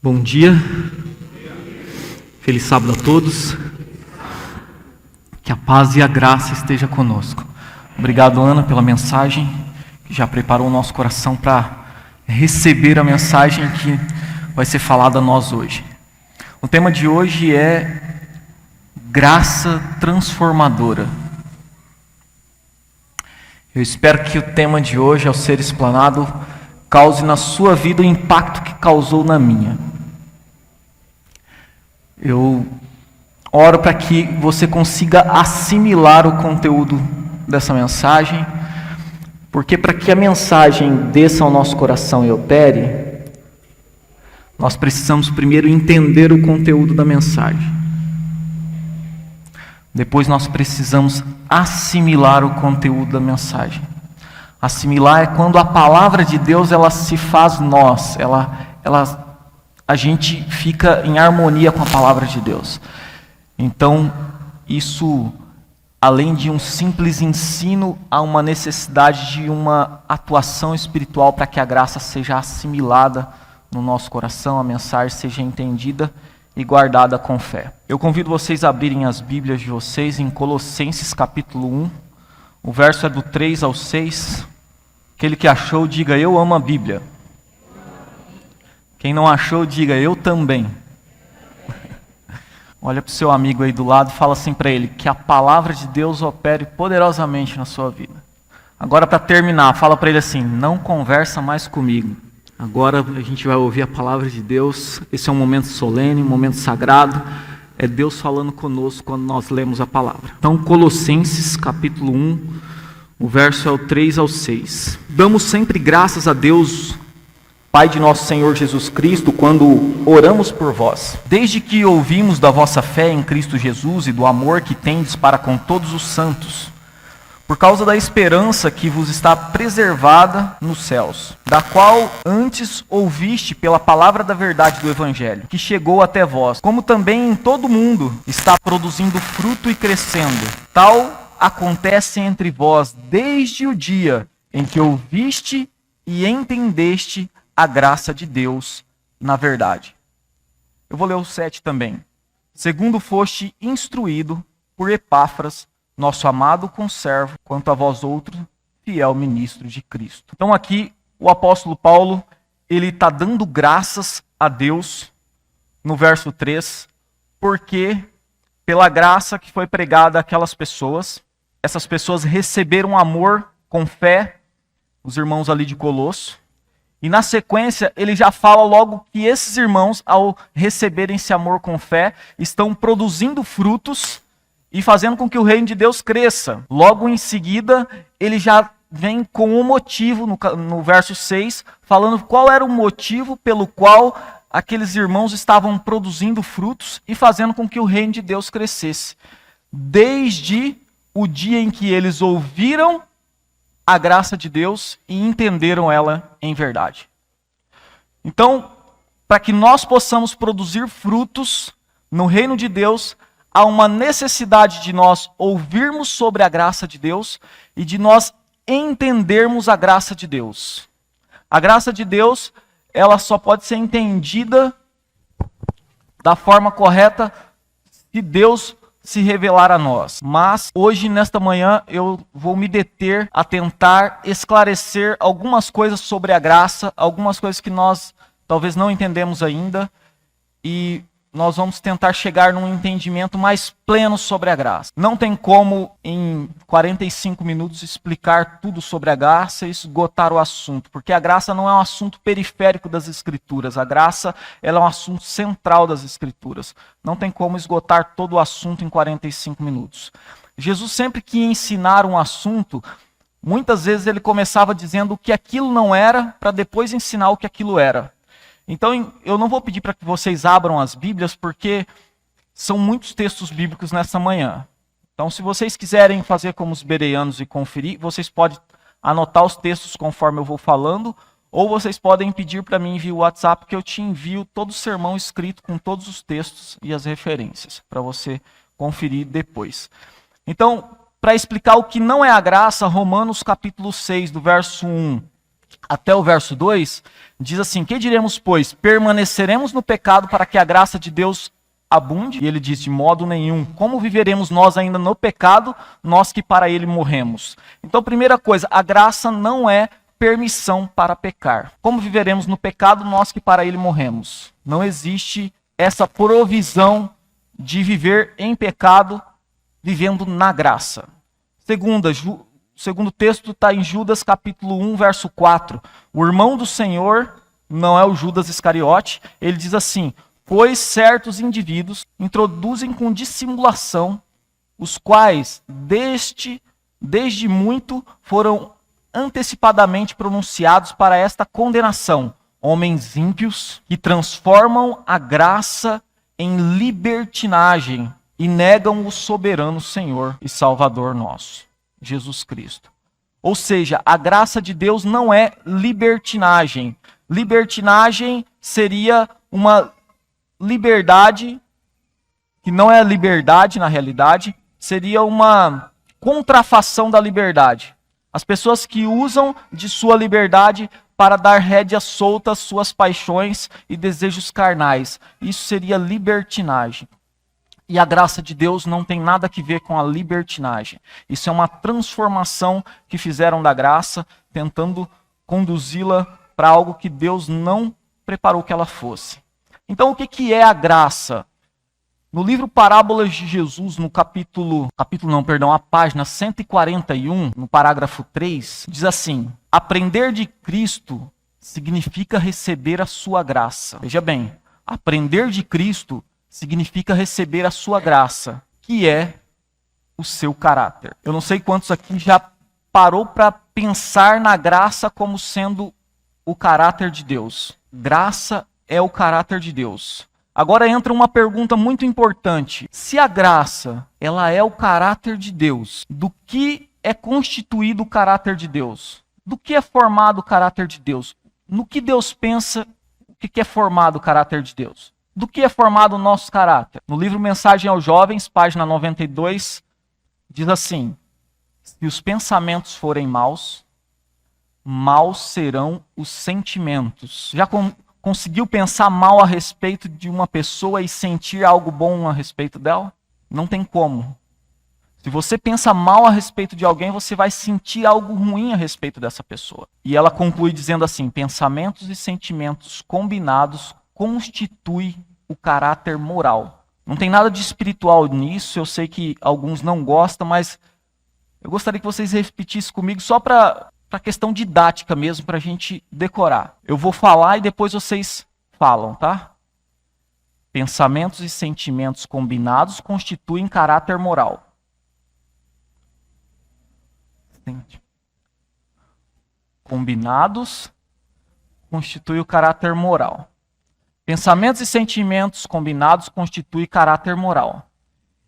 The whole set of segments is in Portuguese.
Bom dia, feliz sábado a todos, que a paz e a graça esteja conosco. Obrigado, Ana, pela mensagem, que já preparou o nosso coração para receber a mensagem que vai ser falada a nós hoje. O tema de hoje é graça transformadora. Eu espero que o tema de hoje, ao ser explanado, cause na sua vida o impacto que causou na minha. Eu oro para que você consiga assimilar o conteúdo dessa mensagem, porque para que a mensagem desça ao nosso coração e opere, nós precisamos primeiro entender o conteúdo da mensagem. Depois nós precisamos assimilar o conteúdo da mensagem. Assimilar é quando a palavra de Deus ela se faz nós, a gente fica em harmonia com a palavra de Deus. Então, isso, além de um simples ensino, há uma necessidade de uma atuação espiritual para que a graça seja assimilada no nosso coração, a mensagem seja entendida e guardada com fé. Eu convido vocês a abrirem as Bíblias de vocês em Colossenses capítulo 1, o verso é do 3 ao 6. Aquele que achou, diga, eu amo a Bíblia. Quem não achou, diga, eu também. Olha para o seu amigo aí do lado e fala assim para ele, que a palavra de Deus opere poderosamente na sua vida. Agora, para terminar, fala para ele assim, não conversa mais comigo. Agora a gente vai ouvir a palavra de Deus. Esse é um momento solene, um momento sagrado. É Deus falando conosco quando nós lemos a palavra. Então, Colossenses capítulo 1, o verso é o 3 ao 6. Damos sempre graças a Deus, Pai de nosso Senhor Jesus Cristo, quando oramos por vós. Desde que ouvimos da vossa fé em Cristo Jesus e do amor que tendes para com todos os santos, por causa da esperança que vos está preservada nos céus, da qual antes ouviste pela palavra da verdade do Evangelho, que chegou até vós, como também em todo mundo está produzindo fruto e crescendo. Tal acontece entre vós desde o dia em que ouviste e entendeste a graça de Deus na verdade. Eu vou ler o 7 também. Segundo foste instruído por Epáfras, nosso amado conservo, quanto a vós outro, fiel ministro de Cristo. Então aqui o apóstolo Paulo, ele está dando graças a Deus no verso 3, porque pela graça que foi pregada àquelas pessoas, essas pessoas receberam amor com fé, os irmãos ali de Colosso, e na sequência ele já fala logo que esses irmãos, ao receberem esse amor com fé, estão produzindo frutos e fazendo com que o reino de Deus cresça. Logo em seguida, ele já vem com um motivo, no verso 6, falando qual era o motivo pelo qual aqueles irmãos estavam produzindo frutos e fazendo com que o reino de Deus crescesse. Desde o dia em que eles ouviram a graça de Deus e entenderam ela em verdade. Então, para que nós possamos produzir frutos no reino de Deus, há uma necessidade de nós ouvirmos sobre a graça de Deus e de nós entendermos a graça de Deus. A graça de Deus, ela só pode ser entendida da forma correta se Deus se revelar a nós. Mas hoje, nesta manhã, eu vou me deter a tentar esclarecer algumas coisas sobre a graça, algumas coisas que nós talvez não entendemos ainda, e nós vamos tentar chegar num entendimento mais pleno sobre a graça. Não tem como, em 45 minutos, explicar tudo sobre a graça e esgotar o assunto, porque a graça não é um assunto periférico das Escrituras, a graça ela é um assunto central das Escrituras. Não tem como esgotar todo o assunto em 45 minutos. Jesus sempre que ia ensinar um assunto, muitas vezes ele começava dizendo o que aquilo não era, para depois ensinar o que aquilo era. Então, eu não vou pedir para que vocês abram as Bíblias, porque são muitos textos bíblicos nessa manhã. Então, se vocês quiserem fazer como os bereanos e conferir, vocês podem anotar os textos conforme eu vou falando, ou vocês podem pedir para mim via WhatsApp, que eu te envio todo o sermão escrito com todos os textos e as referências, para você conferir depois. Então, para explicar o que não é a graça, Romanos capítulo 6, do verso 1 até o verso 2, diz assim: que diremos, pois? Permaneceremos no pecado para que a graça de Deus abunde? E ele diz: de modo nenhum. Como viveremos nós ainda no pecado, nós que para ele morremos? Então, primeira coisa, a graça não é permissão para pecar. Como viveremos no pecado, nós que para ele morremos? Não existe essa provisão de viver em pecado, vivendo na graça. O segundo texto está em Judas capítulo 1, verso 4. O irmão do Senhor, não é o Judas Iscariote, ele diz assim: pois certos indivíduos introduzem com dissimulação, os quais desde muito foram antecipadamente pronunciados para esta condenação, homens ímpios que transformam a graça em libertinagem e negam o soberano Senhor e Salvador nosso, Jesus Cristo. Ou seja, a graça de Deus não é libertinagem. Libertinagem seria uma liberdade, que não é liberdade na realidade, seria uma contrafação da liberdade. As pessoas que usam de sua liberdade para dar rédea solta às suas paixões e desejos carnais. Isso seria libertinagem. E a graça de Deus não tem nada a ver com a libertinagem. Isso é uma transformação que fizeram da graça, tentando conduzi-la para algo que Deus não preparou que ela fosse. Então, o que é a graça? No livro Parábolas de Jesus, a página 141, no parágrafo 3, diz assim: aprender de Cristo significa receber a sua graça. Veja bem, aprender de Cristo significa receber a sua graça, que é o seu caráter. Eu não sei quantos aqui já parou para pensar na graça como sendo o caráter de Deus. Graça é o caráter de Deus. Agora entra uma pergunta muito importante. Se a graça, ela é o caráter de Deus, do que é constituído o caráter de Deus? Do que é formado o caráter de Deus? No que Deus pensa, o que é formado o caráter de Deus? Do que é formado o nosso caráter? No livro Mensagem aos Jovens, página 92, diz assim: se os pensamentos forem maus, maus serão os sentimentos. Já conseguiu pensar mal a respeito de uma pessoa e sentir algo bom a respeito dela? Não tem como. Se você pensa mal a respeito de alguém, você vai sentir algo ruim a respeito dessa pessoa. E ela conclui dizendo assim: pensamentos e sentimentos combinados constituem o caráter moral. Não tem nada de espiritual nisso, eu sei que alguns não gostam, mas eu gostaria que vocês repetissem comigo só para questão didática mesmo, para a gente decorar. Eu vou falar e depois vocês falam, tá? Pensamentos e sentimentos combinados constituem caráter moral. Combinados constituem o caráter moral. Pensamentos e sentimentos combinados constituem caráter moral.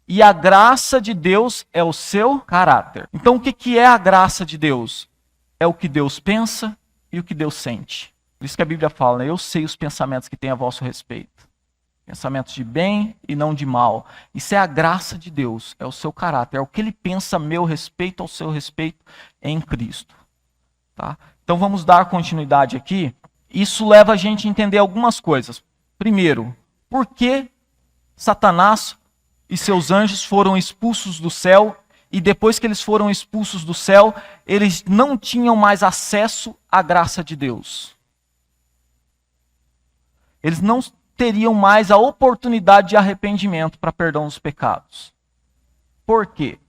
E a graça de Deus é o seu caráter. Então o que é a graça de Deus? É o que Deus pensa e o que Deus sente. Por isso que a Bíblia fala, né? Eu sei os pensamentos que tem a vosso respeito. Pensamentos de bem e não de mal. Isso é a graça de Deus, é o seu caráter. É o que ele pensa a meu respeito, ao seu respeito em Cristo. Tá? Então vamos dar continuidade aqui. Isso leva a gente a entender algumas coisas. Primeiro, por que Satanás e seus anjos foram expulsos do céu? E depois que eles foram expulsos do céu, eles não tinham mais acesso à graça de Deus. Eles não teriam mais a oportunidade de arrependimento para perdão dos pecados. Por quê?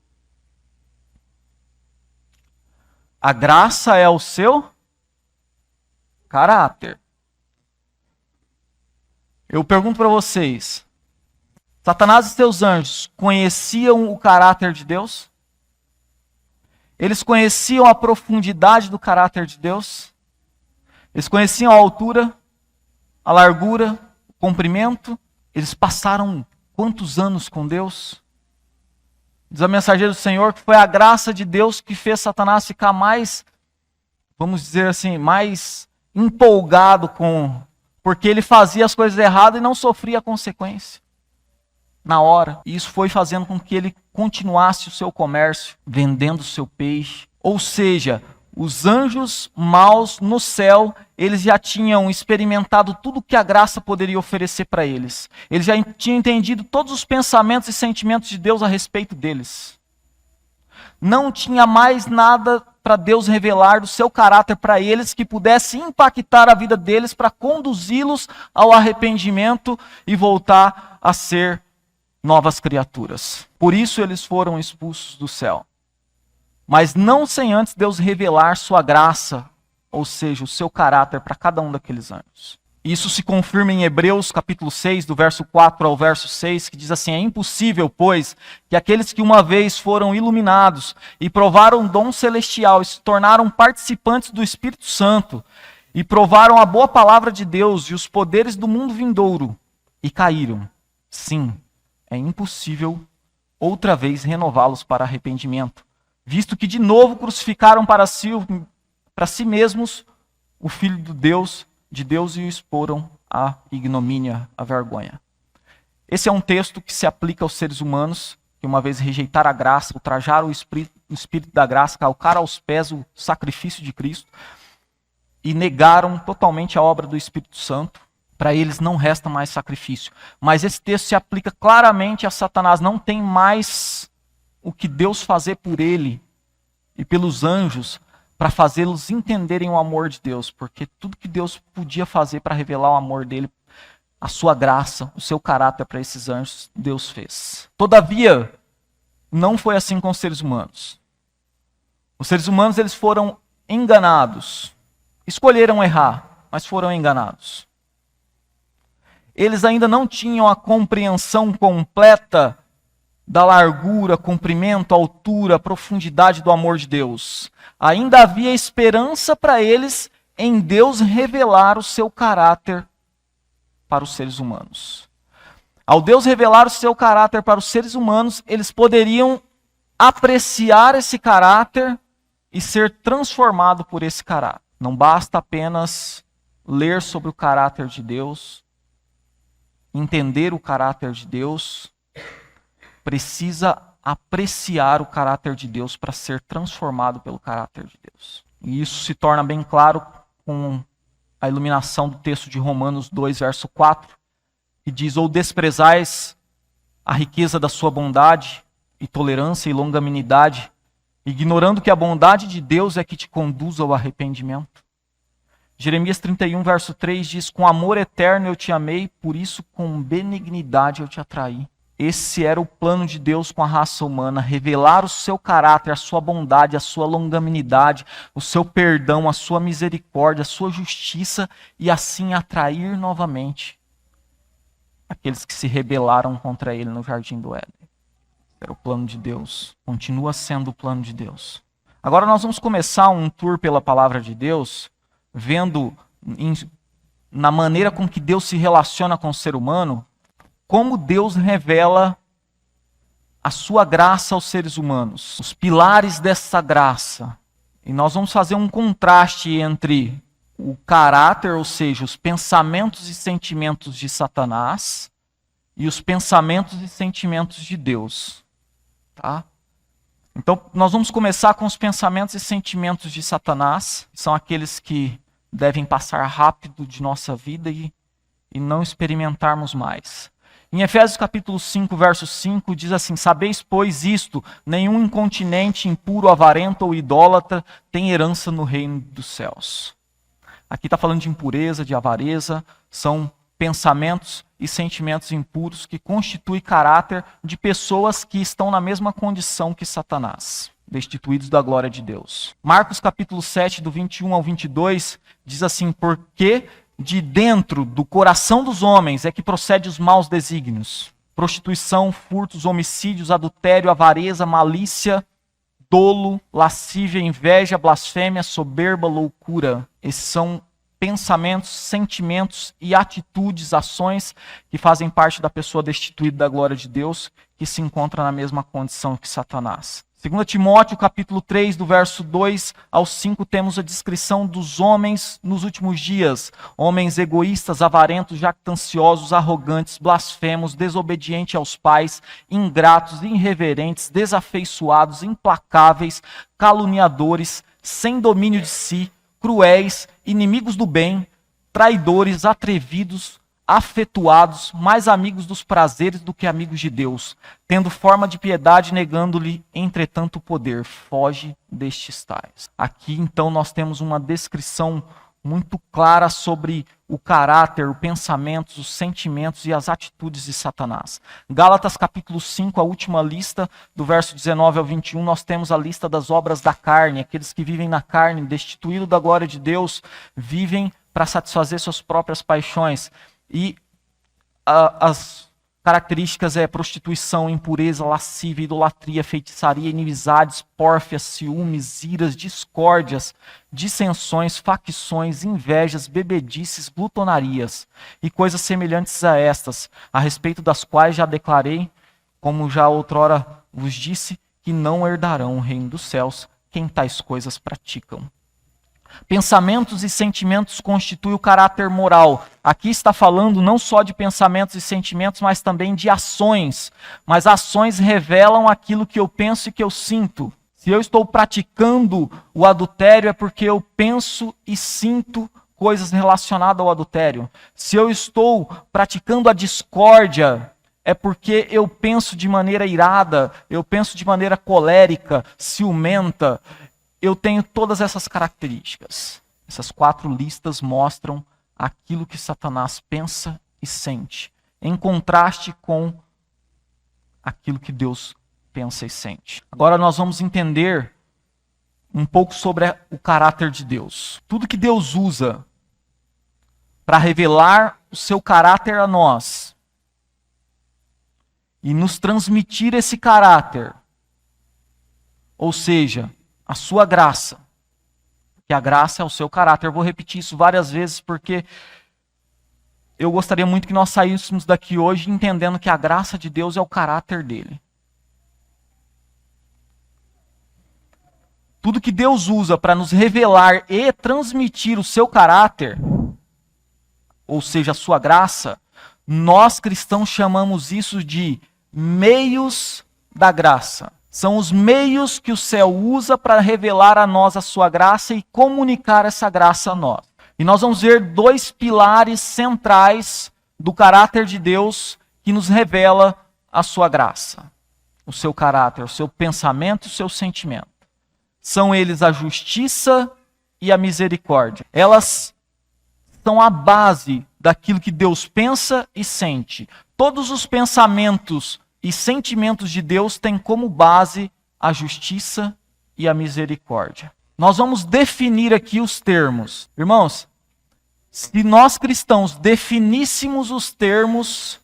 A graça é o seu caráter. Eu pergunto para vocês, Satanás e seus anjos conheciam o caráter de Deus? Eles conheciam a profundidade do caráter de Deus? Eles conheciam a altura, a largura, o comprimento? Eles passaram quantos anos com Deus? Diz a mensageira do Senhor que foi a graça de Deus que fez Satanás ficar mais, vamos dizer assim, mais empolgado porque ele fazia as coisas erradas e não sofria a consequência na hora. E isso foi fazendo com que ele continuasse o seu comércio, vendendo o seu peixe. Ou seja, Os anjos maus no céu, eles já tinham experimentado tudo que a graça poderia oferecer para eles. Eles já tinham entendido todos os pensamentos e sentimentos de Deus a respeito deles. Não tinha mais nada para Deus revelar do seu caráter para eles que pudesse impactar a vida deles para conduzi-los ao arrependimento e voltar a ser novas criaturas. Por isso eles foram expulsos do céu. Mas não sem antes Deus revelar sua graça, ou seja, o seu caráter para cada um daqueles anjos. Isso se confirma em Hebreus capítulo 6, do verso 4 ao verso 6, que diz assim: é impossível, pois, que aqueles que uma vez foram iluminados e provaram o dom celestial e se tornaram participantes do Espírito Santo e provaram a boa palavra de Deus e os poderes do mundo vindouro e caíram. Sim, é impossível outra vez renová-los para arrependimento, visto que de novo crucificaram para si mesmos o Filho de Deus e o exporam à ignomínia, à vergonha. Esse é um texto que se aplica aos seres humanos, que uma vez rejeitaram a graça, ultrajaram o Espírito da graça, calcaram aos pés o sacrifício de Cristo e negaram totalmente a obra do Espírito Santo. Para eles não resta mais sacrifício. Mas esse texto se aplica claramente a Satanás. Não tem mais o que Deus fazer por ele e pelos anjos para fazê-los entenderem o amor de Deus, porque tudo que Deus podia fazer para revelar o amor dele, a sua graça, o seu caráter para esses anjos, Deus fez. Todavia, não foi assim com os seres humanos. Os seres humanos, eles foram enganados. Escolheram errar, mas foram enganados. Eles ainda não tinham a compreensão completa da largura, comprimento, altura, profundidade do amor de Deus. Ainda havia esperança para eles em Deus revelar o seu caráter para os seres humanos. Ao Deus revelar o seu caráter para os seres humanos, eles poderiam apreciar esse caráter e ser transformado por esse caráter. Não basta apenas ler sobre o caráter de Deus, entender o caráter de Deus, precisa apreciar o caráter de Deus para ser transformado pelo caráter de Deus. E isso se torna bem claro com a iluminação do texto de Romanos 2, verso 4, que diz: ou desprezais a riqueza da sua bondade e tolerância e longanimidade, ignorando que a bondade de Deus é que te conduz ao arrependimento. Jeremias 31, verso 3 diz: com amor eterno eu te amei, por isso com benignidade eu te atraí. Esse era o plano de Deus com a raça humana, revelar o seu caráter, a sua bondade, a sua longanimidade, o seu perdão, a sua misericórdia, a sua justiça e assim atrair novamente aqueles que se rebelaram contra ele no jardim do Éden. Era o plano de Deus, continua sendo o plano de Deus. Agora nós vamos começar um tour pela palavra de Deus, vendo na maneira com que Deus se relaciona com o ser humano, como Deus revela a sua graça aos seres humanos, os pilares dessa graça. E nós vamos fazer um contraste entre o caráter, ou seja, os pensamentos e sentimentos de Satanás, e os pensamentos e sentimentos de Deus. Tá? Então, nós vamos começar com os pensamentos e sentimentos de Satanás, que são aqueles que devem passar rápido de nossa vida e não experimentarmos mais. Em Efésios capítulo 5, verso 5, diz assim: sabeis, pois, isto, nenhum incontinente, impuro, avarento ou idólatra tem herança no reino dos céus. Aqui está falando de impureza, de avareza, são pensamentos e sentimentos impuros que constituem caráter de pessoas que estão na mesma condição que Satanás, destituídos da glória de Deus. Marcos capítulo 7, do 21 ao 22, diz assim: porque de dentro do coração dos homens é que procede os maus desígnios, prostituição, furtos, homicídios, adultério, avareza, malícia, dolo, lascívia, inveja, blasfêmia, soberba, loucura. Esses são pensamentos, sentimentos e atitudes, ações que fazem parte da pessoa destituída da glória de Deus, que se encontra na mesma condição que Satanás. 2 Timóteo, capítulo 3, do verso 2 ao 5, temos a descrição dos homens nos últimos dias. Homens egoístas, avarentos, jactanciosos, arrogantes, blasfemos, desobedientes aos pais, ingratos, irreverentes, desafeiçoados, implacáveis, caluniadores, sem domínio de si, cruéis, inimigos do bem, traidores, atrevidos, afetuados, mais amigos dos prazeres do que amigos de Deus, tendo forma de piedade, negando-lhe, entretanto, o poder. Foge destes tais. Aqui, então, nós temos uma descrição muito clara sobre o caráter, os pensamentos, os sentimentos e as atitudes de Satanás. Gálatas capítulo 5, a última lista, do verso 19 ao 21, nós temos a lista das obras da carne. Aqueles que vivem na carne, destituídos da glória de Deus, vivem para satisfazer suas próprias paixões. E as características é prostituição, impureza, lascívia, idolatria, feitiçaria, inimizades, pórfias, ciúmes, iras, discórdias, dissensões, facções, invejas, bebedices, glutonarias e coisas semelhantes a estas, a respeito das quais já declarei, como já outrora vos disse, que não herdarão o reino dos céus quem tais coisas praticam. Pensamentos e sentimentos constituem o caráter moral. Aqui está falando não só de pensamentos e sentimentos, mas também de ações. Mas ações revelam aquilo que eu penso e que eu sinto. Se eu estou praticando o adultério, é porque eu penso e sinto coisas relacionadas ao adultério. Se eu estou praticando a discórdia, é porque eu penso de maneira irada, eu penso de maneira colérica, ciumenta. Eu tenho todas essas características. Essas 4 listas mostram aquilo que Satanás pensa e sente, em contraste com aquilo que Deus pensa e sente. Agora nós vamos entender um pouco sobre o caráter de Deus. Tudo que Deus usa para revelar o seu caráter a nós e nos transmitir esse caráter, ou seja, a sua graça, que a graça é o seu caráter. Eu vou repetir isso várias vezes porque eu gostaria muito que nós saíssemos daqui hoje entendendo que a graça de Deus é o caráter dele. Tudo que Deus usa para nos revelar e transmitir o seu caráter, ou seja, a sua graça, nós cristãos chamamos isso de meios da graça. São os meios que o céu usa para revelar a nós a sua graça e comunicar essa graça a nós. E nós vamos ver 2 pilares centrais do caráter de Deus que nos revela a sua graça. O seu caráter, o seu pensamento e o seu sentimento. São eles a justiça e a misericórdia. Elas são a base daquilo que Deus pensa e sente. Todos os pensamentos e sentimentos de Deus têm como base a justiça e a misericórdia. Nós vamos definir aqui os termos. Irmãos, se nós cristãos definíssemos os termos,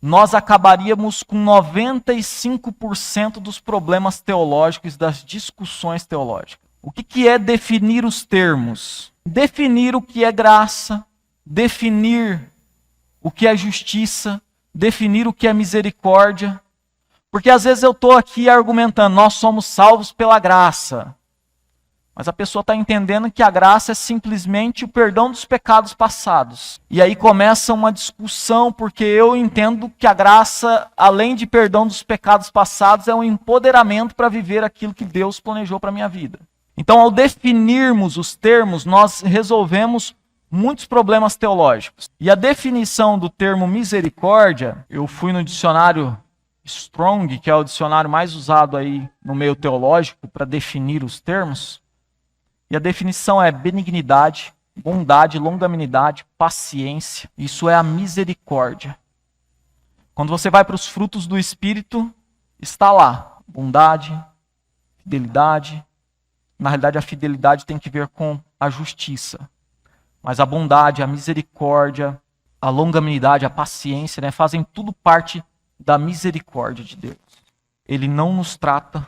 nós acabaríamos com 95% dos problemas teológicos, das discussões teológicas. O que é definir os termos? Definir o que é graça, definir o que é justiça, definir o que é misericórdia. Porque às vezes eu estou aqui argumentando, nós somos salvos pela graça. Mas a pessoa está entendendo que a graça é simplesmente o perdão dos pecados passados. E aí começa uma discussão, porque eu entendo que a graça, além de perdão dos pecados passados, é um empoderamento para viver aquilo que Deus planejou para a minha vida. Então, ao definirmos os termos, nós resolvemos muitos problemas teológicos. E a definição do termo misericórdia, eu fui no dicionário Strong, que é o dicionário mais usado aí no meio teológico para definir os termos. E a definição é benignidade, bondade, longanimidade, paciência. Isso é a misericórdia. Quando você vai para os frutos do Espírito, está lá bondade, fidelidade. Na realidade, a fidelidade tem que ver com a justiça. Mas a bondade, a misericórdia, a longanimidade, a paciência, né, fazem tudo parte da misericórdia de Deus. Ele não nos trata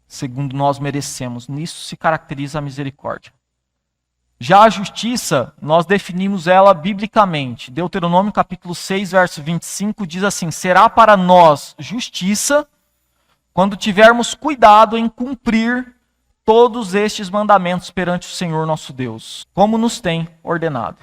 segundo nós merecemos. Nisso se caracteriza a misericórdia. Já a justiça, nós definimos ela biblicamente. Deuteronômio capítulo 6, verso 25 diz assim: será para nós justiça quando tivermos cuidado em cumprir todos estes mandamentos perante o Senhor nosso Deus, como nos tem ordenado.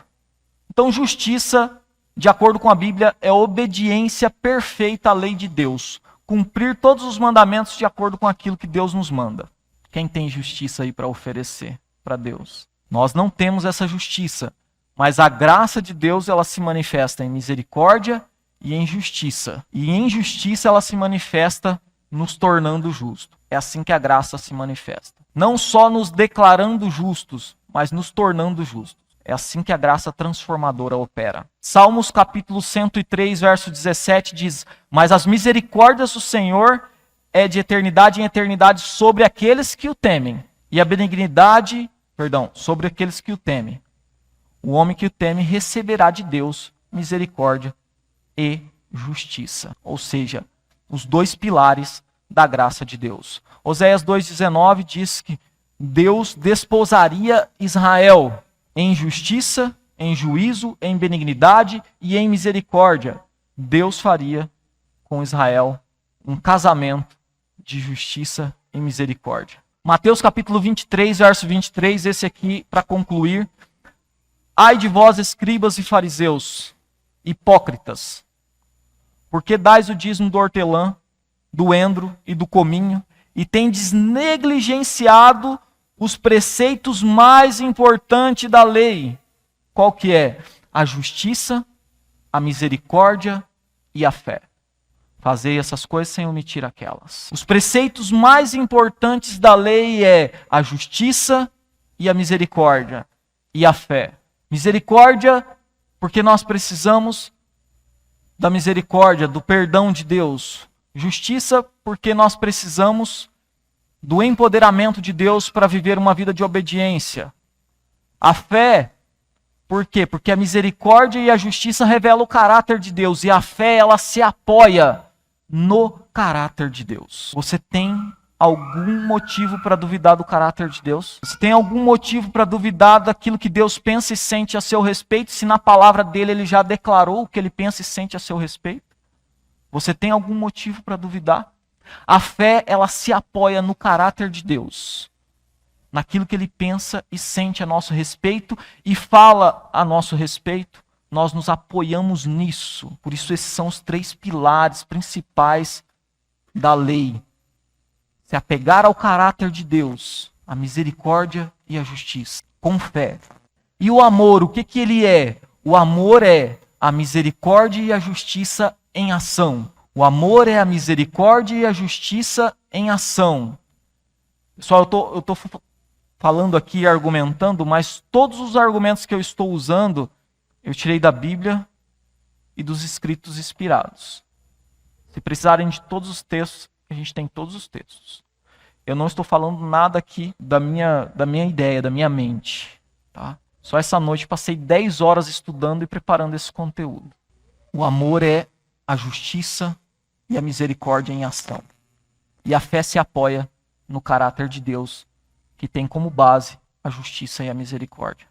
Então, justiça, de acordo com a Bíblia, é obediência perfeita à lei de Deus. Cumprir todos os mandamentos de acordo com aquilo que Deus nos manda. Quem tem justiça aí para oferecer para Deus? Nós não temos essa justiça, mas a graça de Deus ela se manifesta em misericórdia e em justiça. E em justiça ela se manifesta nos tornando justos. É assim que a graça se manifesta. Não só nos declarando justos, mas nos tornando justos. É assim que a graça transformadora opera. Salmos capítulo 103, verso 17 diz: mas as misericórdias do Senhor é de eternidade em eternidade sobre aqueles que o temem. E a benignidade, sobre aqueles que o temem. O homem que o teme receberá de Deus misericórdia e justiça. Ou seja, os dois pilares da graça de Deus. Oséias 2,19 diz que Deus desposaria Israel em justiça, em juízo, em benignidade e em misericórdia. Deus faria com Israel um casamento de justiça e misericórdia. Mateus capítulo 23, verso 23, esse aqui para concluir. Ai de vós, escribas e fariseus, hipócritas, porque dais o dízimo do hortelã, do endro e do cominho, e tendes negligenciado os preceitos mais importantes da lei. Qual que é? A justiça, a misericórdia e a fé. Fazei essas coisas sem omitir aquelas. Os preceitos mais importantes da lei é a justiça e a misericórdia e a fé. Misericórdia, porque nós precisamos da misericórdia, do perdão de Deus. Justiça, porque nós precisamos do empoderamento de Deus para viver uma vida de obediência. A fé, por quê? Porque a misericórdia e a justiça revelam o caráter de Deus, e a fé, ela se apoia no caráter de Deus. Você tem algum motivo para duvidar do caráter de Deus? Você tem algum motivo para duvidar daquilo que Deus pensa e sente a seu respeito, se na palavra dele ele já declarou o que ele pensa e sente a seu respeito? Você tem algum motivo para duvidar? A fé, ela se apoia no caráter de Deus, naquilo que ele pensa e sente a nosso respeito e fala a nosso respeito. Nós nos apoiamos nisso. Por isso esses são os três pilares principais da lei. Se apegar ao caráter de Deus, a misericórdia e a justiça, com fé. E o amor, o que ele é? O amor é a misericórdia e a justiça em ação. O amor é a misericórdia e a justiça em ação. Pessoal, eu estou falando aqui, argumentando, mas todos os argumentos que eu estou usando, eu tirei da Bíblia e dos escritos inspirados. Se precisarem de todos os textos, a gente tem todos os textos. Eu não estou falando nada aqui da minha ideia, da minha mente. Tá? Só essa noite passei 10 horas estudando e preparando esse conteúdo. O amor é a justiça e a misericórdia em ação. E a fé se apoia no caráter de Deus, que tem como base a justiça e a misericórdia.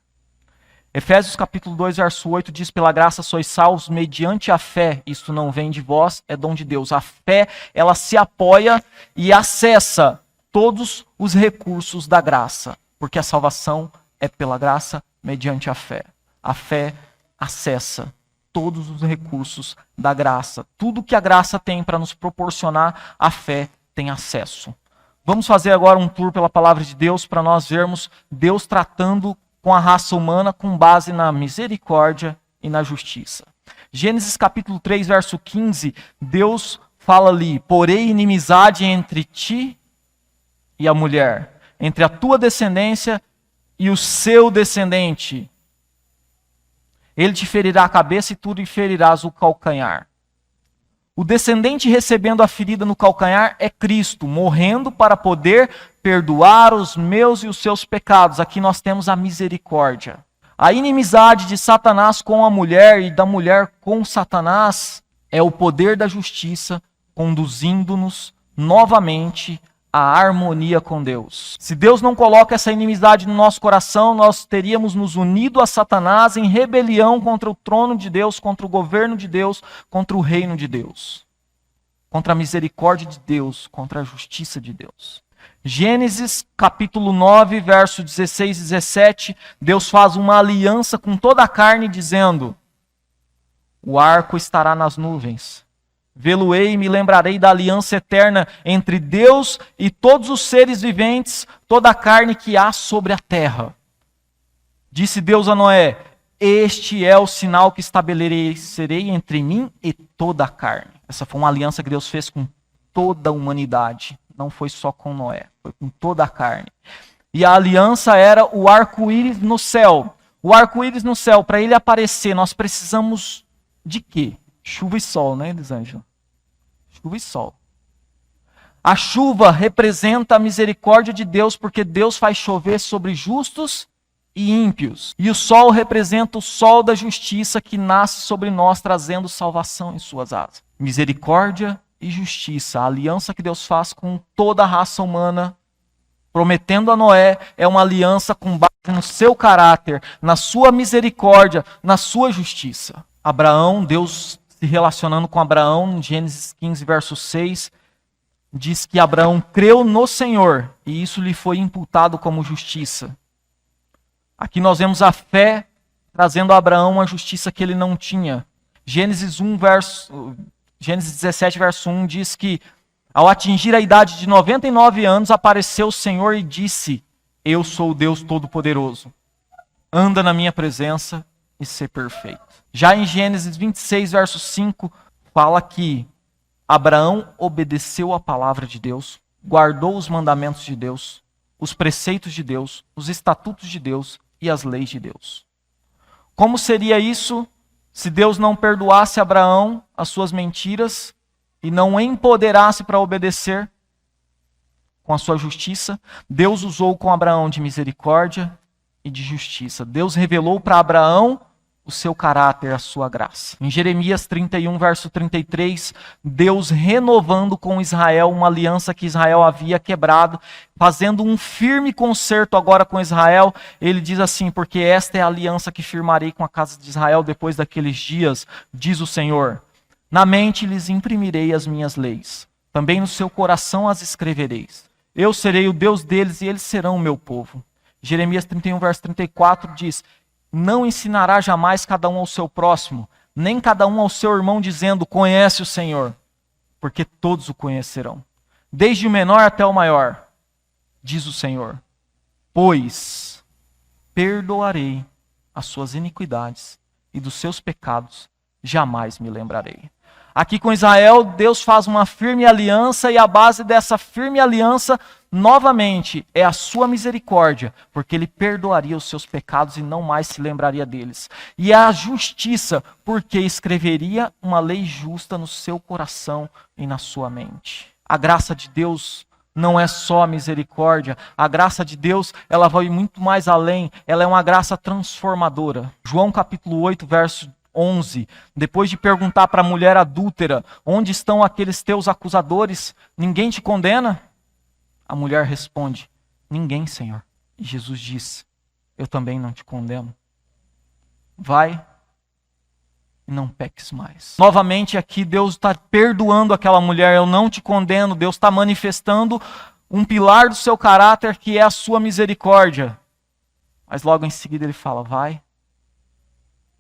Efésios capítulo 2, verso 8 diz: pela graça sois salvos mediante a fé, isto não vem de vós, é dom de Deus. A fé, ela se apoia e acessa todos os recursos da graça, porque a salvação é pela graça mediante a fé. A fé acessa todos os recursos da graça. Tudo que a graça tem para nos proporcionar, a fé tem acesso. Vamos fazer agora um tour pela palavra de Deus para nós vermos Deus tratando com a raça humana com base na misericórdia e na justiça. Gênesis capítulo 3, verso 15, Deus fala ali: porém inimizade entre ti e a mulher, entre a tua descendência e o seu descendente. Ele te ferirá a cabeça e tu lhe ferirás o calcanhar. O descendente recebendo a ferida no calcanhar é Cristo, morrendo para poder perdoar os meus e os seus pecados. Aqui nós temos a misericórdia. A inimizade de Satanás com a mulher e da mulher com Satanás é o poder da justiça conduzindo-nos novamente à harmonia com Deus. Se Deus não coloca essa inimizade no nosso coração, nós teríamos nos unido a Satanás em rebelião contra o trono de Deus, contra o governo de Deus, contra o reino de Deus, contra a misericórdia de Deus, contra a justiça de Deus. Gênesis capítulo 9, verso 16 e 17, Deus faz uma aliança com toda a carne dizendo: o arco estará nas nuvens, Vê-lo-ei e me lembrarei da aliança eterna entre Deus e todos os seres viventes, toda a carne que há sobre a terra. Disse Deus a Noé: este é o sinal que estabelecerei entre mim e toda a carne. Essa foi uma aliança que Deus fez com toda a humanidade. Não foi só com Noé, foi com toda a carne. E a aliança era o arco-íris no céu. O arco-íris no céu, para ele aparecer, nós precisamos de quê? Chuva e sol, né, Elisângela? Chuva e sol. A chuva representa a misericórdia de Deus, porque Deus faz chover sobre justos e ímpios. E o sol representa o sol da justiça que nasce sobre nós, trazendo salvação em suas asas. Misericórdia e justiça, a aliança que Deus faz com toda a raça humana, prometendo a Noé, é uma aliança com base no seu caráter, na sua misericórdia, na sua justiça. Abraão, Deus se relacionando com Abraão, em Gênesis 15, verso 6, diz que Abraão creu no Senhor e isso lhe foi imputado como justiça. Aqui nós vemos a fé trazendo a Abraão uma justiça que ele não tinha. Gênesis 17, verso 1 diz que ao atingir a idade de 99 anos, apareceu o Senhor e disse: eu sou o Deus Todo-Poderoso. Anda na minha presença e ser perfeito. Já em Gênesis 26, verso 5, fala que Abraão obedeceu a palavra de Deus, guardou os mandamentos de Deus, os preceitos de Deus, os estatutos de Deus e as leis de Deus. Como seria isso se Deus não perdoasse Abraão as suas mentiras e não o empoderasse para obedecer com a sua justiça? Deus usou com Abraão de misericórdia e de justiça. Deus revelou para Abraão o seu caráter, a sua graça. Em Jeremias 31, verso 33, Deus renovando com Israel uma aliança que Israel havia quebrado, fazendo um firme concerto agora com Israel, ele diz assim: porque esta é a aliança que firmarei com a casa de Israel depois daqueles dias, diz o Senhor. Na mente lhes imprimirei as minhas leis, também no seu coração as escrevereis. Eu serei o Deus deles e eles serão o meu povo. Jeremias 31, verso 34 diz: não ensinará jamais cada um ao seu próximo, nem cada um ao seu irmão, dizendo: conhece o Senhor, porque todos o conhecerão, desde o menor até o maior, diz o Senhor. Pois perdoarei as suas iniquidades e dos seus pecados jamais me lembrarei. Aqui com Israel, Deus faz uma firme aliança e a base dessa firme aliança, novamente, é a sua misericórdia, porque ele perdoaria os seus pecados e não mais se lembraria deles. E a justiça, porque escreveria uma lei justa no seu coração e na sua mente. A graça de Deus não é só a misericórdia, a graça de Deus, ela vai muito mais além, ela é uma graça transformadora. João capítulo 8, verso 11, depois de perguntar para a mulher adúltera: onde estão aqueles teus acusadores? Ninguém te condena? A mulher responde: ninguém, Senhor. E Jesus diz: eu também não te condeno. Vai e não peques mais. Novamente aqui Deus está perdoando aquela mulher: eu não te condeno. Deus está manifestando um pilar do seu caráter que é a sua misericórdia. Mas logo em seguida ele fala: vai,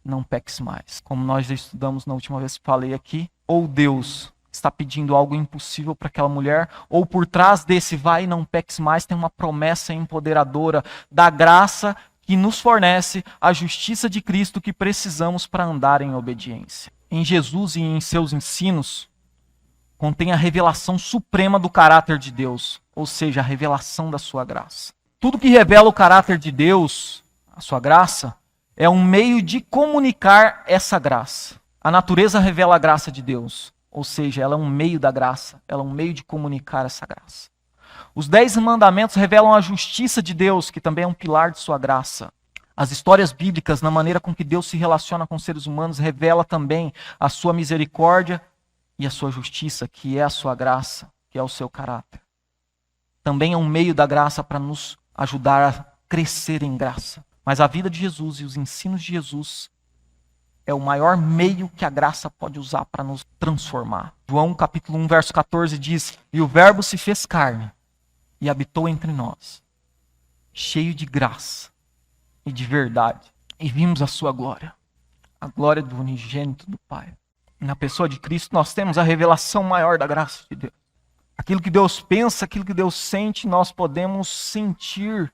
não peques mais. Como nós já estudamos na última vez que falei aqui, ou Deus está pedindo algo impossível para aquela mulher, ou por trás desse vai e não peques mais, tem uma promessa empoderadora da graça que nos fornece a justiça de Cristo que precisamos para andar em obediência. Em Jesus e em seus ensinos, contém a revelação suprema do caráter de Deus, ou seja, a revelação da sua graça. Tudo que revela o caráter de Deus, a sua graça, é um meio de comunicar essa graça. A natureza revela a graça de Deus, ou seja, ela é um meio da graça, ela é um meio de comunicar essa graça. Os 10 mandamentos revelam a justiça de Deus, que também é um pilar de sua graça. As histórias bíblicas, na maneira com que Deus se relaciona com os seres humanos, revela também a sua misericórdia e a sua justiça, que é a sua graça, que é o seu caráter. Também é um meio da graça para nos ajudar a crescer em graça. Mas a vida de Jesus e os ensinos de Jesus é o maior meio que a graça pode usar para nos transformar. João capítulo 1, verso 14 diz: e o verbo se fez carne e habitou entre nós, cheio de graça e de verdade. E vimos a sua glória, a glória do unigênito do Pai. Na pessoa de Cristo nós temos a revelação maior da graça de Deus. Aquilo que Deus pensa, aquilo que Deus sente, nós podemos sentir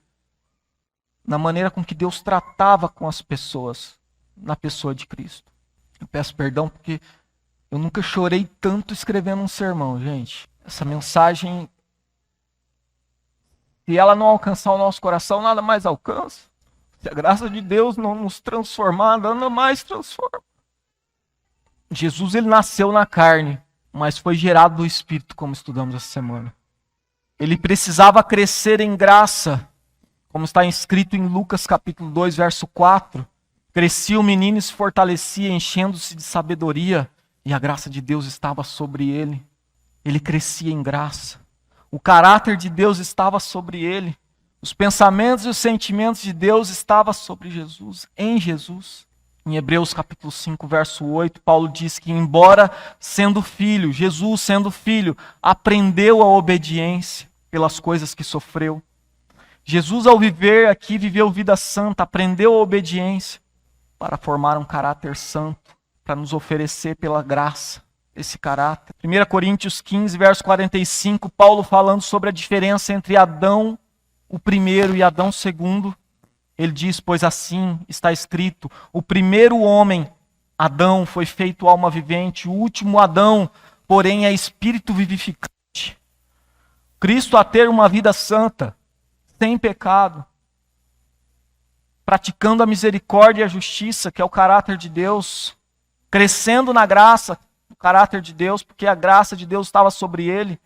na maneira com que Deus tratava com as pessoas, na pessoa de Cristo. Eu peço perdão porque eu nunca chorei tanto escrevendo um sermão, gente. Essa mensagem, se ela não alcançar o nosso coração, nada mais alcança. Se a graça de Deus não nos transformar, nada mais transforma. Jesus, ele nasceu na carne, mas foi gerado do Espírito, como estudamos essa semana. Ele precisava crescer em graça, como está escrito em Lucas capítulo 2, verso 4. Crescia o menino e se fortalecia, enchendo-se de sabedoria, e a graça de Deus estava sobre ele. Ele crescia em graça. O caráter de Deus estava sobre ele. Os pensamentos e os sentimentos de Deus estavam sobre Jesus, em Jesus. Em Hebreus capítulo 5, verso 8, Paulo diz que embora sendo filho, Jesus sendo filho, aprendeu a obediência pelas coisas que sofreu. Jesus, ao viver aqui, viveu vida santa, aprendeu a obediência para formar um caráter santo, para nos oferecer pela graça esse caráter. 1 Coríntios 15, verso 45, Paulo falando sobre a diferença entre Adão, o primeiro, e Adão, o segundo. Ele diz, pois assim está escrito, o primeiro homem, Adão, foi feito alma vivente, o último Adão, porém, é espírito vivificante. Cristo, a ter uma vida santa, sem pecado, praticando a misericórdia e a justiça, que é o caráter de Deus, crescendo na graça, o caráter de Deus, porque a graça de Deus estava sobre ele,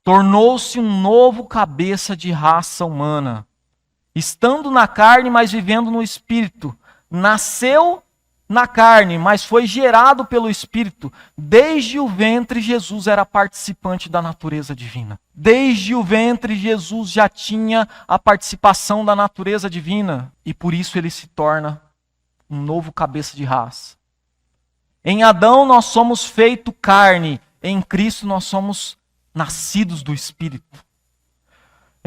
tornou-se um novo cabeça de raça humana. Estando na carne, mas vivendo no Espírito. Nasceu na carne, mas foi gerado pelo Espírito. Desde o ventre, Jesus era participante da natureza divina. Desde o ventre, Jesus já tinha a participação da natureza divina. E por isso ele se torna um novo cabeça de raça. Em Adão nós somos feito carne. Em Cristo nós somos nascidos do Espírito.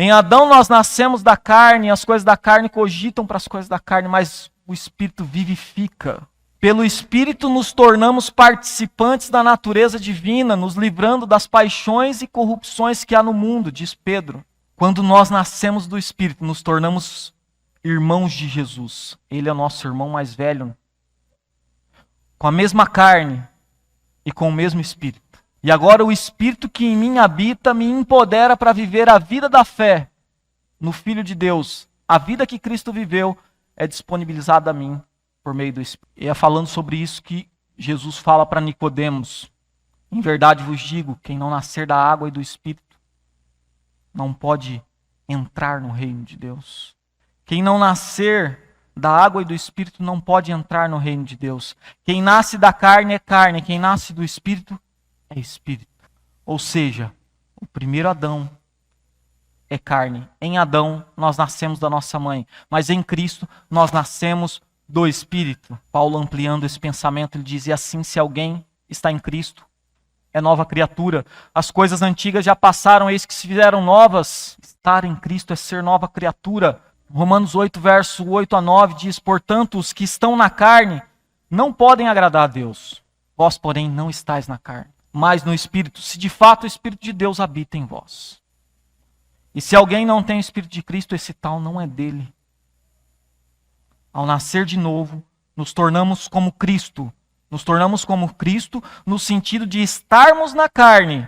Em Adão nós nascemos da carne, as coisas da carne cogitam para as coisas da carne, mas o Espírito vivifica. Pelo Espírito nos tornamos participantes da natureza divina, nos livrando das paixões e corrupções que há no mundo, diz Pedro. Quando nós nascemos do Espírito, nos tornamos irmãos de Jesus. Ele é o nosso irmão mais velho, com a mesma carne e com o mesmo Espírito. E agora o Espírito que em mim habita me empodera para viver a vida da fé no Filho de Deus. A vida que Cristo viveu é disponibilizada a mim por meio do Espírito. E é falando sobre isso que Jesus fala para Nicodemos. Em verdade vos digo, quem não nascer da água e do Espírito não pode entrar no reino de Deus. Quem não nascer da água e do Espírito não pode entrar no reino de Deus. Quem nasce da carne é carne, quem nasce do Espírito é Espírito. Ou seja, o primeiro Adão é carne. Em Adão nós nascemos da nossa mãe, mas em Cristo nós nascemos do Espírito. Paulo, ampliando esse pensamento, ele diz, e assim, se alguém está em Cristo, é nova criatura. As coisas antigas já passaram, eis que se fizeram novas. Estar em Cristo é ser nova criatura. Romanos 8, verso 8 a 9 diz, portanto, os que estão na carne não podem agradar a Deus. Vós, porém, não estáis na carne, mas no Espírito, se de fato o Espírito de Deus habita em vós. E se alguém não tem o Espírito de Cristo, esse tal não é dele. Ao nascer de novo, nos tornamos como Cristo. Nos tornamos como Cristo no sentido de estarmos na carne,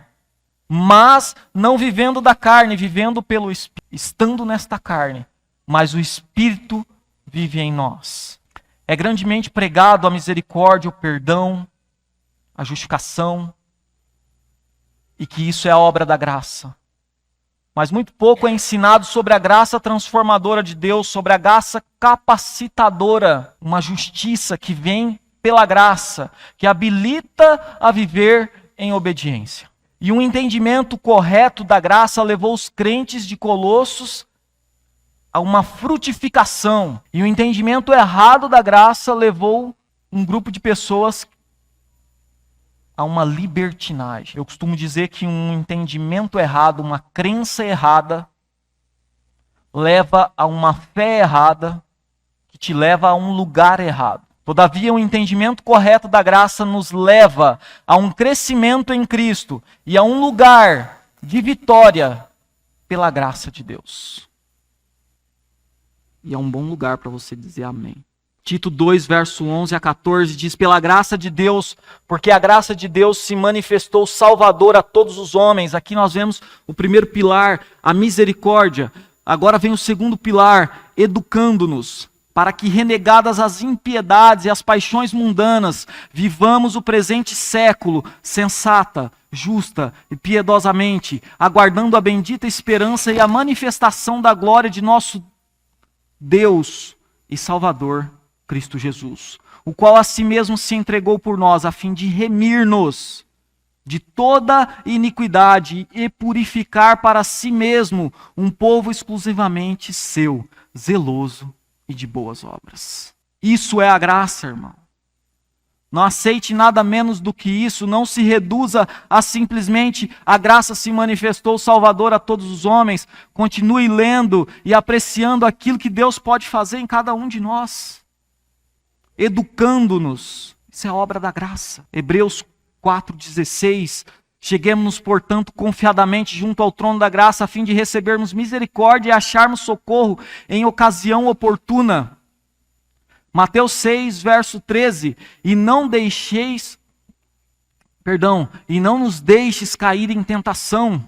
mas não vivendo da carne, vivendo pelo Espírito, estando nesta carne, mas o Espírito vive em nós. É grandemente pregado a misericórdia, o perdão, a justificação, e que isso é a obra da graça. Mas muito pouco é ensinado sobre a graça transformadora de Deus, sobre a graça capacitadora, uma justiça que vem pela graça, que habilita a viver em obediência. E um entendimento correto da graça levou os crentes de Colossos a uma frutificação. E o entendimento errado da graça levou um grupo de pessoas a uma libertinagem. Eu costumo dizer que um entendimento errado, uma crença errada, leva a uma fé errada, que te leva a um lugar errado. Todavia, o entendimento correto da graça nos leva a um crescimento em Cristo e a um lugar de vitória pela graça de Deus. E é um bom lugar para você dizer amém. Tito 2, verso 11 a 14 diz: pela graça de Deus, porque a graça de Deus se manifestou salvador a todos os homens. Aqui nós vemos o primeiro pilar, a misericórdia. Agora vem o segundo pilar, educando-nos, para que, renegadas as impiedades e as paixões mundanas, vivamos o presente século sensata, justa e piedosamente, aguardando a bendita esperança e a manifestação da glória de nosso Deus e Salvador, Cristo Jesus, o qual a si mesmo se entregou por nós, a fim de remir-nos de toda iniquidade e purificar para si mesmo um povo exclusivamente seu, zeloso e de boas obras. Isso é a graça, irmão. Não aceite nada menos do que isso, não se reduza a simplesmente a graça se manifestou salvador a todos os homens. Continue lendo e apreciando aquilo que Deus pode fazer em cada um de nós, educando-nos. Isso é obra da graça. Hebreus 4,16: cheguemos-nos, portanto, confiadamente junto ao trono da graça, a fim de recebermos misericórdia e acharmos socorro em ocasião oportuna. Mateus 6, verso 13: e não nos deixes cair em tentação,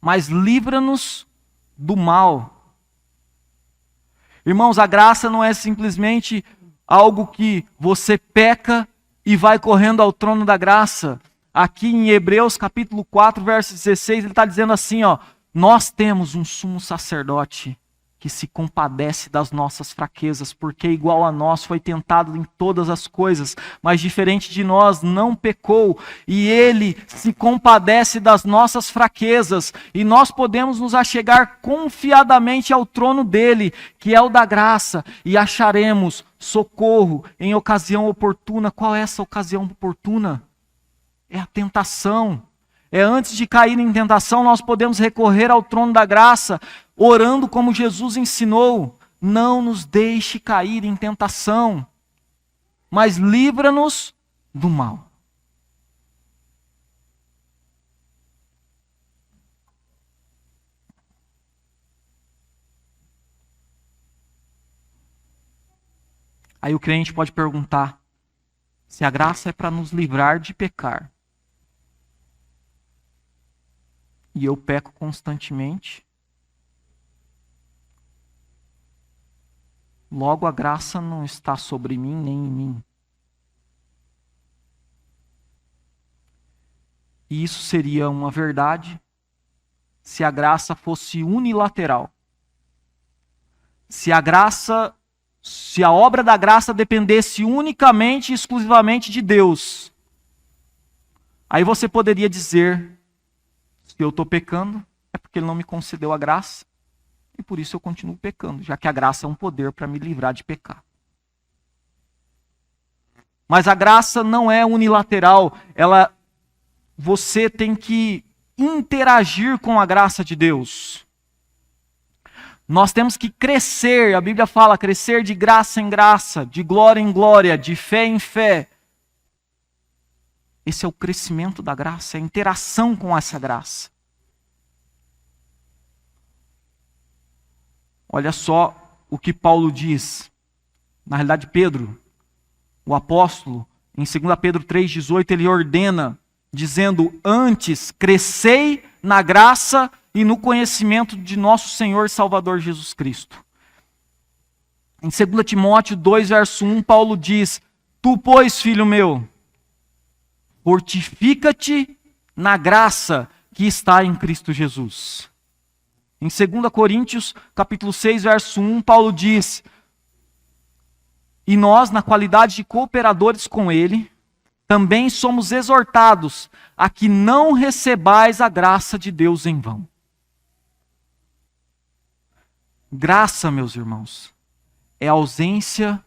mas livra-nos do mal. Irmãos, a graça não é simplesmente algo que você peca e vai correndo ao trono da graça. Aqui em Hebreus capítulo 4, verso 16, ele está dizendo assim, nós temos um sumo sacerdote que se compadece das nossas fraquezas, porque igual a nós foi tentado em todas as coisas, mas diferente de nós não pecou, e ele se compadece das nossas fraquezas, e nós podemos nos achegar confiadamente ao trono dele, que é o da graça, e acharemos socorro em ocasião oportuna. Qual é essa ocasião oportuna? É a tentação. É antes de cair em tentação, nós podemos recorrer ao trono da graça, orando como Jesus ensinou: não nos deixe cair em tentação, mas livra-nos do mal. Aí o crente pode perguntar: se a graça é para nos livrar de pecar, e eu peco constantemente, logo a graça não está sobre mim nem em mim. E isso seria uma verdade se a graça fosse unilateral. Se a obra da graça dependesse unicamente e exclusivamente de Deus. Aí você poderia dizer: se eu estou pecando, é porque Ele não me concedeu a graça, e por isso eu continuo pecando, já que a graça é um poder para me livrar de pecar. Mas a graça não é unilateral, você tem que interagir com a graça de Deus. Nós temos que crescer, a Bíblia fala, crescer de graça em graça, de glória em glória, de fé em fé. Esse é o crescimento da graça, é a interação com essa graça. Olha só o que Paulo diz. Na realidade, Pedro, o apóstolo, em 2 Pedro 3,18, ele ordena, dizendo: antes crescei na graça e no conhecimento de nosso Senhor e Salvador Jesus Cristo. Em 2 Timóteo 2, verso 1, Paulo diz: tu, pois, filho meu, fortifica-te na graça que está em Cristo Jesus. Em 2 Coríntios, capítulo 6, verso 1, Paulo diz: e nós, na qualidade de cooperadores com ele, também somos exortados a que não recebais a graça de Deus em vão. Graça, meus irmãos, é ausência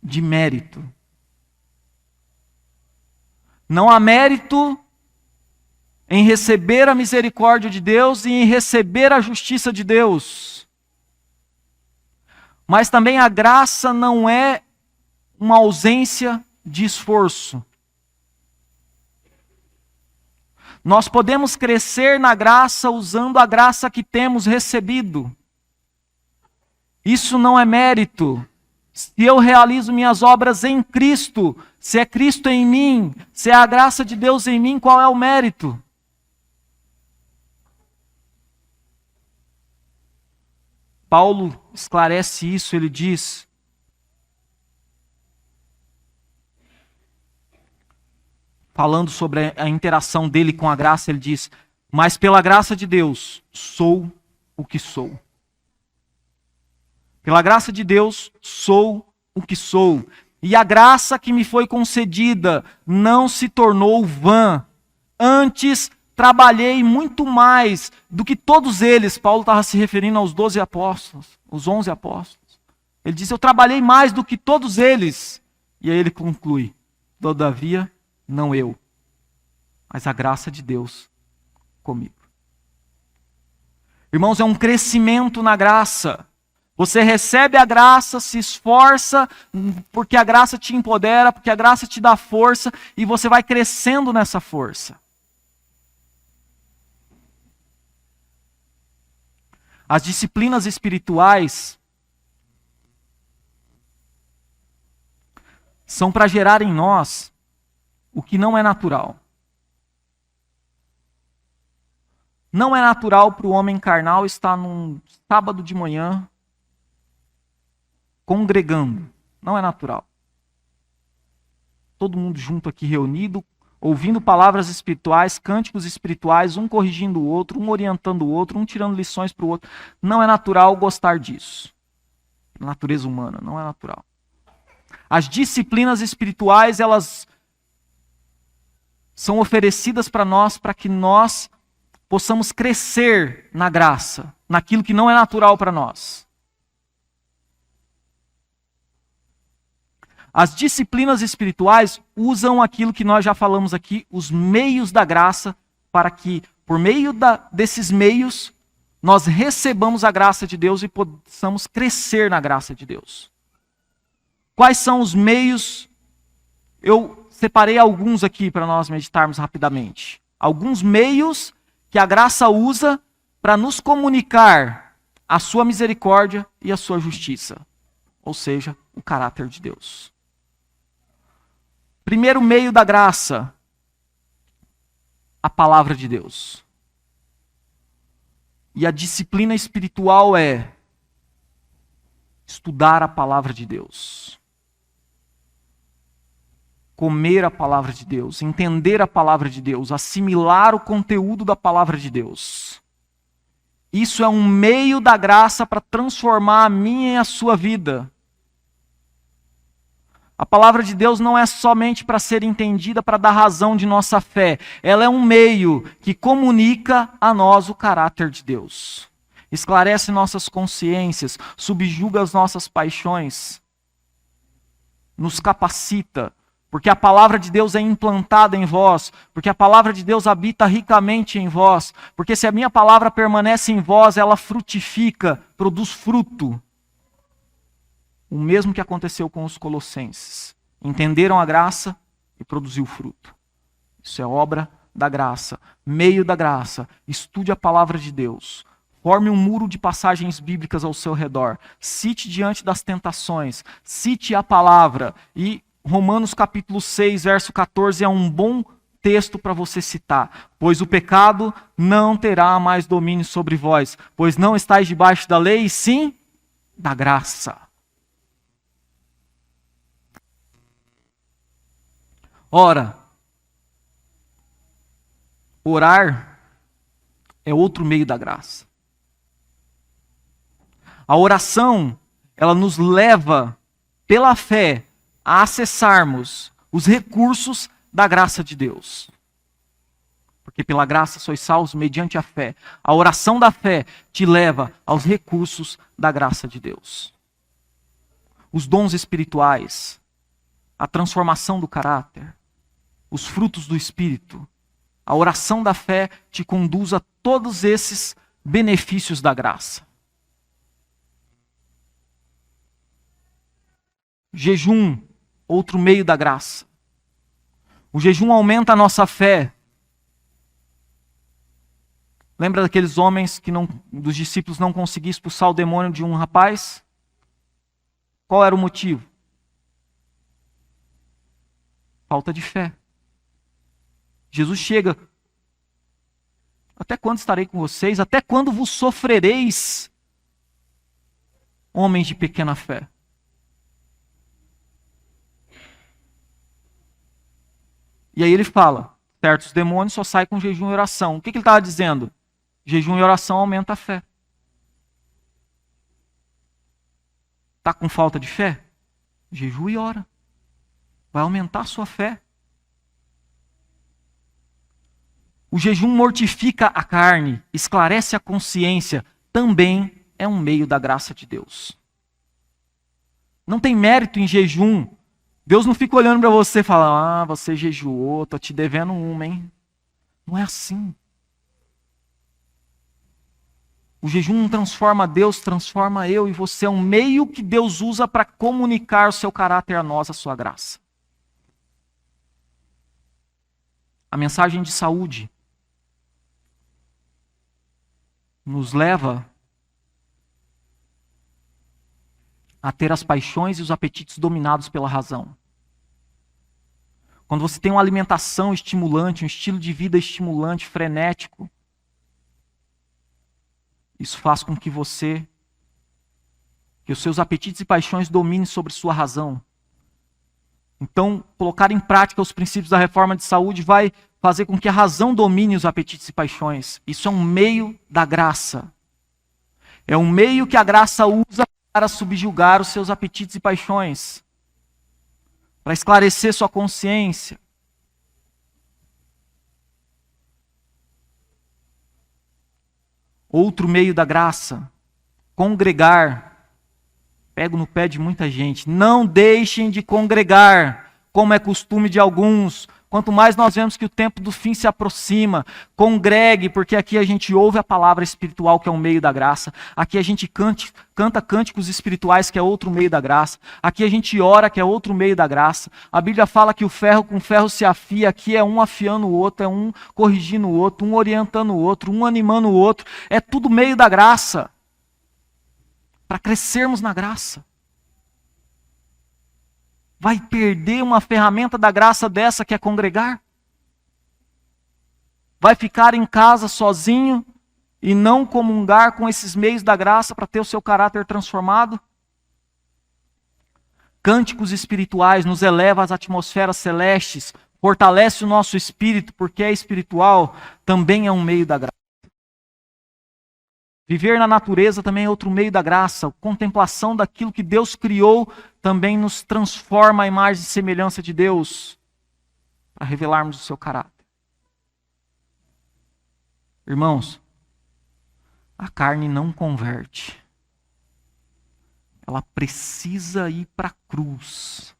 de mérito. Não há mérito em receber a misericórdia de Deus e em receber a justiça de Deus. Mas também a graça não é uma ausência de esforço. Nós podemos crescer na graça usando a graça que temos recebido. Isso não é mérito. Se eu realizo minhas obras em Cristo, se é Cristo em mim, se é a graça de Deus em mim, qual é o mérito? Paulo esclarece isso, ele diz: falando sobre a interação dele com a graça, ele diz: mas pela graça de Deus, sou o que sou. Pela graça de Deus, sou o que sou. E a graça que me foi concedida não se tornou vã. Antes, trabalhei muito mais do que todos eles. Paulo estava se referindo aos 12 apóstolos, os 11 apóstolos. Ele diz: eu trabalhei mais do que todos eles. E aí ele conclui: todavia, não eu, mas a graça de Deus comigo. Irmãos, é um crescimento na graça. Você recebe a graça, se esforça, porque a graça te empodera, porque a graça te dá força, e você vai crescendo nessa força. As disciplinas espirituais são para gerar em nós o que não é natural. Não é natural para o homem carnal estar num sábado de manhã congregando. Não é natural. Todo mundo junto aqui reunido, ouvindo palavras espirituais, cânticos espirituais, um corrigindo o outro, um orientando o outro, um tirando lições para o outro. Não é natural gostar disso. Natureza humana, não é natural. As disciplinas espirituais, elas são oferecidas para nós, para que nós possamos crescer na graça, naquilo que não é natural para nós. As disciplinas espirituais usam aquilo que nós já falamos aqui, os meios da graça, para que, por meio desses meios, nós recebamos a graça de Deus e possamos crescer na graça de Deus. Quais são os meios? Eu separei alguns aqui para nós meditarmos rapidamente. Alguns meios que a graça usa para nos comunicar a sua misericórdia e a sua justiça. Ou seja, o caráter de Deus. Primeiro meio da graça, a palavra de Deus. E a disciplina espiritual é estudar a palavra de Deus. Comer a palavra de Deus, entender a palavra de Deus, assimilar o conteúdo da palavra de Deus. Isso é um meio da graça para transformar a minha e a sua vida. A palavra de Deus não é somente para ser entendida, para dar razão de nossa fé. Ela é um meio que comunica a nós o caráter de Deus. Esclarece nossas consciências, subjuga as nossas paixões, nos capacita, porque a palavra de Deus é implantada em vós, porque a palavra de Deus habita ricamente em vós, porque se a minha palavra permanece em vós, ela frutifica, produz fruto. O mesmo que aconteceu com os colossenses. Entenderam a graça e produziu fruto. Isso é obra da graça, meio da graça. Estude a palavra de Deus. Forme um muro de passagens bíblicas ao seu redor. Cite diante das tentações. Cite a palavra. E Romanos capítulo 6, verso 14 é um bom texto para você citar. Pois o pecado não terá mais domínio sobre vós, pois não estáis debaixo da lei, e sim da graça. Ora, orar é outro meio da graça. A oração, ela nos leva, pela fé, a acessarmos os recursos da graça de Deus. Porque pela graça sois salvos mediante a fé. A oração da fé te leva aos recursos da graça de Deus. Os dons espirituais, a transformação do caráter, os frutos do Espírito. A oração da fé te conduz a todos esses benefícios da graça. Jejum outro meio da graça. O jejum aumenta a nossa fé. Lembra daqueles homens dos discípulos não conseguiam expulsar o demônio de um rapaz? Qual era o motivo? Falta de fé. Jesus chega. Até quando estarei com vocês? Até quando vos sofrereis, homens de pequena fé? E aí ele fala, certos demônios só saem com jejum e oração. O que ele estava dizendo? Jejum e oração aumenta a fé. Está com falta de fé? Jejum e ora. Vai aumentar a sua fé. O jejum mortifica a carne, esclarece a consciência, também é um meio da graça de Deus. Não tem mérito em jejum. Deus não fica olhando para você e fala, você jejuou, estou te devendo uma, hein? Não é assim. O jejum não transforma Deus, transforma eu e você. É um meio que Deus usa para comunicar o seu caráter a nós, a sua graça. A mensagem de saúde nos leva a ter as paixões e os apetites dominados pela razão. Quando você tem uma alimentação estimulante, um estilo de vida estimulante, frenético, isso faz com que os seus apetites e paixões dominem sobre sua razão. Então, colocar em prática os princípios da reforma de saúde vai fazer com que a razão domine os apetites e paixões. Isso é um meio da graça. É um meio que a graça usa para subjugar os seus apetites e paixões, para esclarecer sua consciência. Outro meio da graça, congregar. Pego no pé de muita gente. Não deixem de congregar, como é costume de alguns. Quanto mais nós vemos que o tempo do fim se aproxima, congregue, porque aqui a gente ouve a palavra espiritual, que é um meio da graça. Aqui a gente canta cânticos espirituais, que é outro meio da graça. Aqui a gente ora, que é outro meio da graça. A Bíblia fala que o ferro com ferro se afia. Aqui é um afiando o outro, é um corrigindo o outro, um orientando o outro, um animando o outro. É tudo meio da graça. Para crescermos na graça. Vai perder uma ferramenta da graça dessa que é congregar? Vai ficar em casa sozinho e não comungar com esses meios da graça para ter o seu caráter transformado? Cânticos espirituais nos eleva às atmosferas celestes, fortalece o nosso espírito, porque é espiritual, também é um meio da graça. Viver na natureza também é outro meio da graça. A contemplação daquilo que Deus criou também nos transforma a imagem e semelhança de Deus para revelarmos o seu caráter. Irmãos, a carne não converte. Ela precisa ir para a cruz.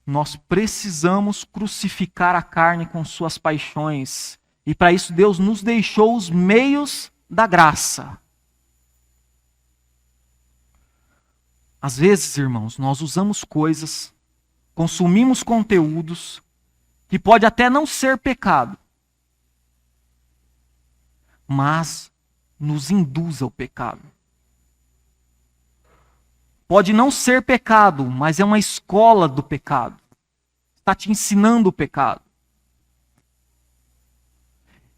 Nós precisamos crucificar a carne com suas paixões. E para isso Deus nos deixou os meios da graça. Às vezes, irmãos, nós usamos coisas, consumimos conteúdos, que pode até não ser pecado, mas nos induz ao pecado. Pode não ser pecado, mas é uma escola do pecado. Está te ensinando o pecado.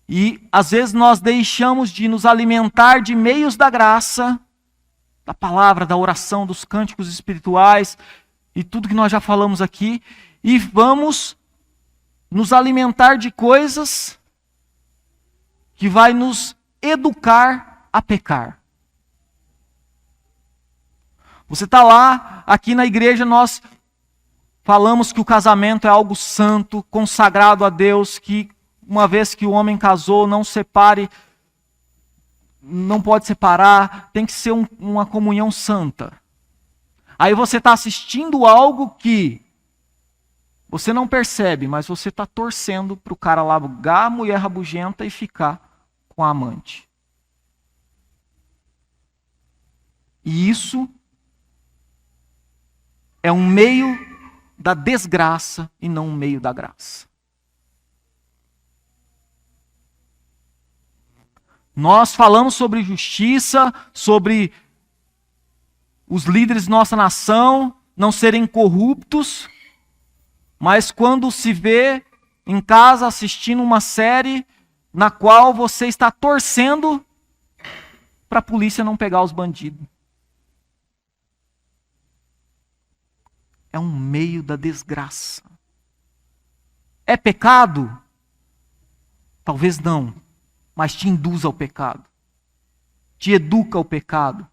E às vezes nós deixamos de nos alimentar de meios da graça, da palavra, da oração, dos cânticos espirituais e tudo que nós já falamos aqui, e vamos nos alimentar de coisas que vai nos educar a pecar. Você está lá, aqui na igreja nós falamos que o casamento é algo santo, consagrado a Deus, que uma vez que o homem casou, não separe, não pode separar, tem que ser uma comunhão santa. Aí você está assistindo algo que você não percebe, mas você está torcendo para o cara largar a mulher rabugenta e ficar com a amante. E isso é um meio da desgraça e não um meio da graça. Nós falamos sobre justiça, sobre os líderes de nossa nação não serem corruptos, mas quando se vê em casa assistindo uma série na qual você está torcendo para a polícia não pegar os bandidos. É um meio da desgraça. É pecado? Talvez não, mas te induz ao pecado. Te educa ao pecado.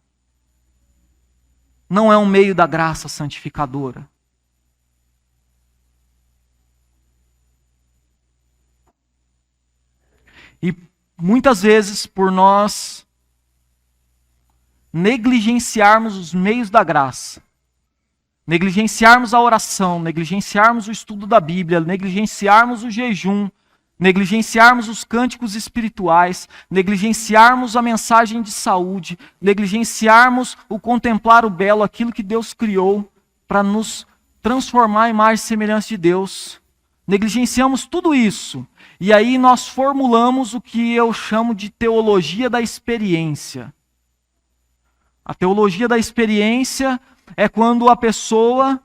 Não é um meio da graça santificadora. E muitas vezes, por nós negligenciarmos os meios da graça, negligenciarmos a oração, negligenciarmos o estudo da Bíblia, negligenciarmos o jejum, negligenciarmos os cânticos espirituais, negligenciarmos a mensagem de saúde, negligenciarmos o contemplar o belo, aquilo que Deus criou para nos transformar em imagem e semelhança de Deus. Negligenciamos tudo isso. E aí nós formulamos o que eu chamo de teologia da experiência. A teologia da experiência é quando a pessoa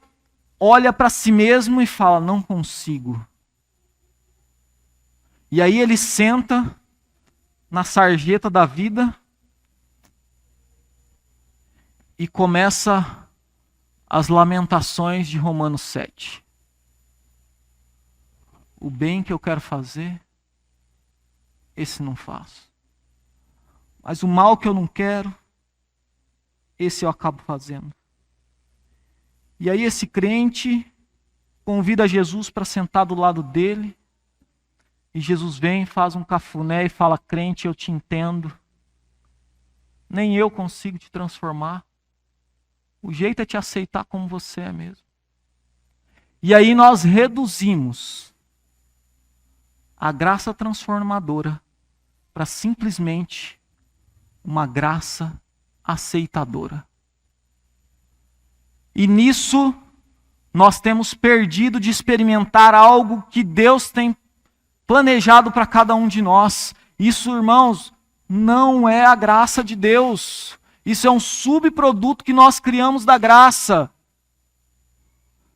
olha para si mesmo e fala, não consigo. E aí ele senta na sarjeta da vida e começa as lamentações de Romanos 7. O bem que eu quero fazer, esse não faço. Mas o mal que eu não quero, esse eu acabo fazendo. E aí esse crente convida Jesus para sentar do lado dele. E Jesus vem, faz um cafuné e fala, crente, eu te entendo. Nem eu consigo te transformar. O jeito é te aceitar como você é mesmo. E aí nós reduzimos a graça transformadora para simplesmente uma graça aceitadora. E nisso nós temos perdido de experimentar algo que Deus tem planejado para cada um de nós. Isso, irmãos, não é a graça de Deus. Isso é um subproduto que nós criamos da graça.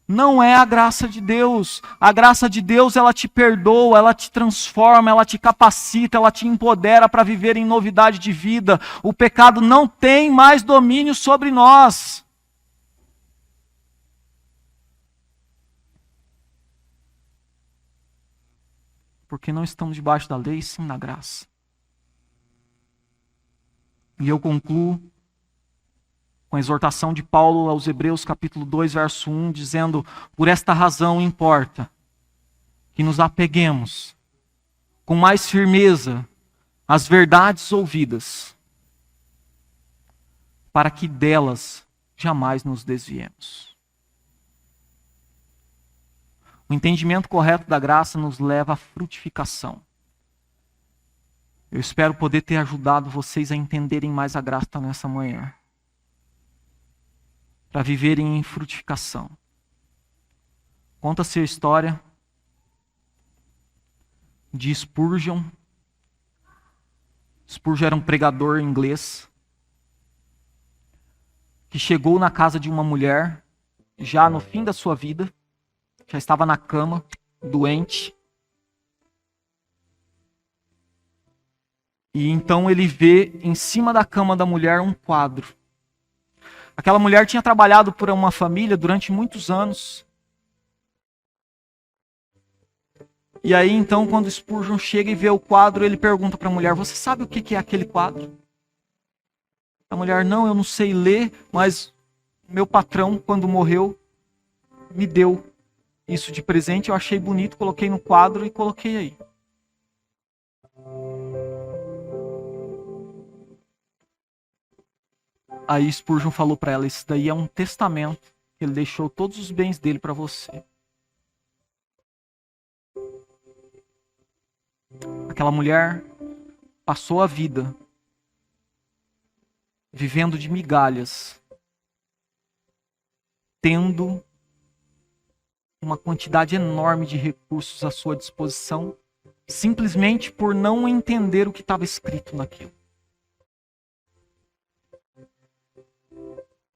Não é a graça de Deus. A graça de Deus, ela te perdoa, ela te transforma, ela te capacita, ela te empodera para viver em novidade de vida. O pecado não tem mais domínio sobre nós. Porque não estamos debaixo da lei, sim na graça. E eu concluo com a exortação de Paulo aos Hebreus, capítulo 2, verso 1, dizendo, por esta razão importa que nos apeguemos com mais firmeza às verdades ouvidas, para que delas jamais nos desviemos. O entendimento correto da graça nos leva à frutificação. Eu espero poder ter ajudado vocês a entenderem mais a graça nessa manhã. Para viverem em frutificação. Conta-se a história de Spurgeon. Spurgeon era um pregador inglês que chegou na casa de uma mulher já no fim da sua vida. Já estava na cama, doente. E então ele vê em cima da cama da mulher um quadro. Aquela mulher tinha trabalhado por uma família durante muitos anos. E aí então quando Spurgeon chega e vê o quadro, ele pergunta para a mulher, você sabe o que é aquele quadro? A mulher, não, eu não sei ler, mas meu patrão, quando morreu, me deu isso de presente, eu achei bonito, coloquei no quadro e coloquei aí. Aí Spurgeon falou para ela, isso daí é um testamento, que ele deixou todos os bens dele para você. Aquela mulher passou a vida vivendo de migalhas, tendo uma quantidade enorme de recursos à sua disposição, simplesmente por não entender o que estava escrito naquilo.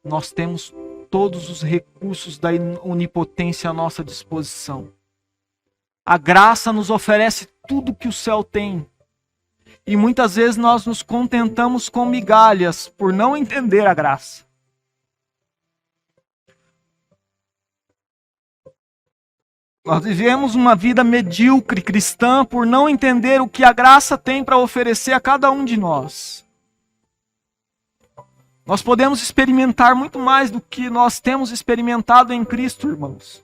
Nós temos todos os recursos da onipotência à nossa disposição. A graça nos oferece tudo que o céu tem. E muitas vezes nós nos contentamos com migalhas por não entender a graça. Nós vivemos uma vida medíocre cristã por não entender o que a graça tem para oferecer a cada um de nós. Nós podemos experimentar muito mais do que nós temos experimentado em Cristo, irmãos.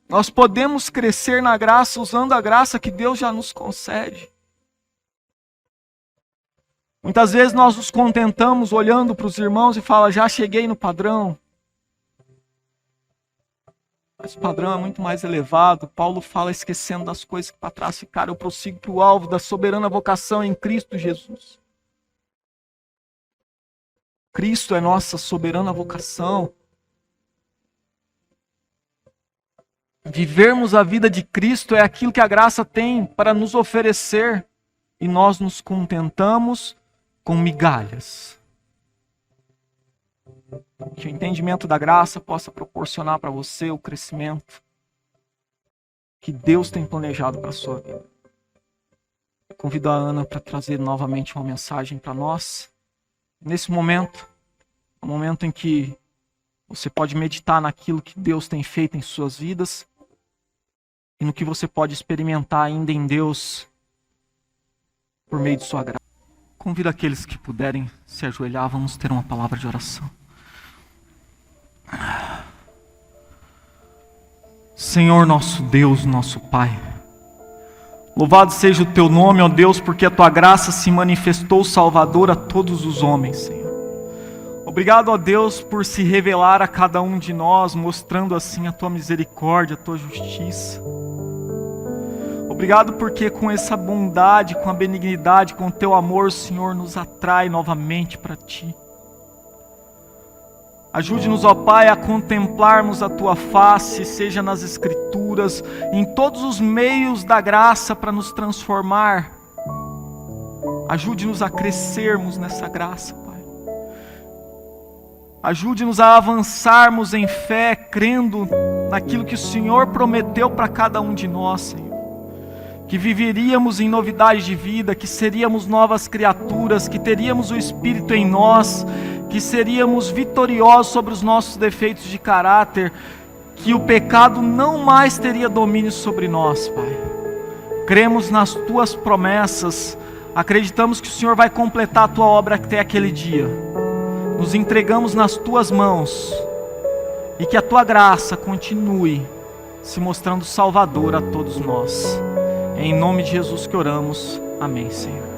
Nós podemos crescer na graça usando a graça que Deus já nos concede. Muitas vezes nós nos contentamos olhando para os irmãos e falamos, já cheguei no padrão. Mas o padrão é muito mais elevado. Paulo fala esquecendo das coisas que para trás ficaram. Eu prossigo para o alvo da soberana vocação em Cristo Jesus. Cristo é nossa soberana vocação. Vivermos a vida de Cristo é aquilo que a graça tem para nos oferecer. E nós nos contentamos com migalhas. Que o entendimento da graça possa proporcionar para você o crescimento que Deus tem planejado para a sua vida. Convido a Ana para trazer novamente uma mensagem para nós. Nesse momento, é um momento em que você pode meditar naquilo que Deus tem feito em suas vidas e no que você pode experimentar ainda em Deus por meio de sua graça. Convido aqueles que puderem se ajoelhar, vamos ter uma palavra de oração. Senhor nosso Deus, nosso Pai, louvado seja o Teu nome, ó Deus, porque a Tua graça se manifestou salvadora a todos os homens, Senhor. Obrigado, ó Deus, por se revelar a cada um de nós, mostrando assim a Tua misericórdia, a Tua justiça. Obrigado porque com essa bondade, com a benignidade, com o Teu amor, o Senhor nos atrai novamente para Ti. Ajude-nos, ó Pai, a contemplarmos a Tua face, seja nas Escrituras, em todos os meios da graça para nos transformar. Ajude-nos a crescermos nessa graça, Pai. Ajude-nos a avançarmos em fé, crendo naquilo que o Senhor prometeu para cada um de nós, Senhor. Que viveríamos em novidade de vida, que seríamos novas criaturas, que teríamos o Espírito em nós, que seríamos vitoriosos sobre os nossos defeitos de caráter, que o pecado não mais teria domínio sobre nós, Pai. Cremos nas Tuas promessas, acreditamos que o Senhor vai completar a Tua obra até aquele dia. Nos entregamos nas Tuas mãos e que a Tua graça continue se mostrando salvadora a todos nós. É em nome de Jesus que oramos. Amém, Senhor.